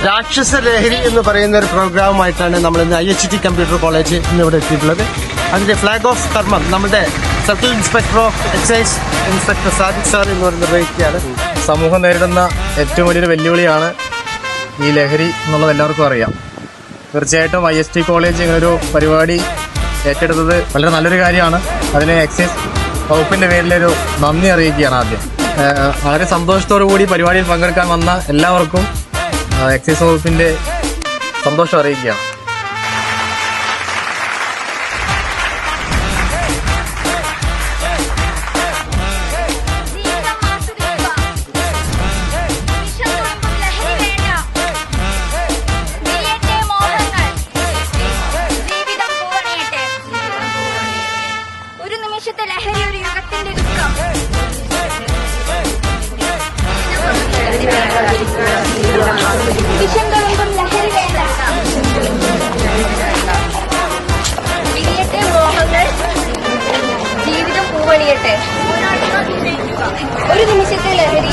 രാക്ഷസ ലഹരി എന്ന് പറയുന്ന ഒരു പ്രോഗ്രാമുമായിട്ടാണ് നമ്മൾ ഇന്ന് IHT കമ്പ്യൂട്ടർ കോളേജ് ഇന്നിവിടെ എത്തിയിട്ടുള്ളത്. അതിന്റെ ഫ്ലാഗ് ഓഫ് കർമ്മം നമ്മുടെ circle inspector of excise inspector Sadiq sir എന്ന് നിർവഹിക്കുകയാണ്. സമൂഹം നേരിടുന്ന ഏറ്റവും വലിയൊരു വെല്ലുവിളിയാണ് ഈ ലഹരി എന്നുള്ളത് എല്ലാവർക്കും അറിയാം. തീർച്ചയായിട്ടും IHT കോളേജ് ഇങ്ങനൊരു പരിപാടി ഏറ്റെടുത്തത് വളരെ നല്ലൊരു കാര്യമാണ്. അതിന് എക്സൈസ് വകുപ്പിന്റെ പേരിലൊരു നന്ദി അറിയിക്കുകയാണ്. ആദ്യം വളരെ സന്തോഷത്തോടു കൂടി പരിപാടിയിൽ പങ്കെടുക്കാൻ വന്ന എല്ലാവർക്കും എക്സൈസ് വകുപ്പിന്റെ സന്തോഷം അറിയിക്കുകയാണ്. ലഹരി ഒരു യുഗത്തിന്റെ ദുഃഖം. വിഷം തുളുമ്പും ലഹരി വേണ്ട. വിരിയട്ടെ മോഹങ്ങൾ, ജീവിതം പൂവണിയട്ടെ. ഒരു നിമിഷത്തെ ലഹരി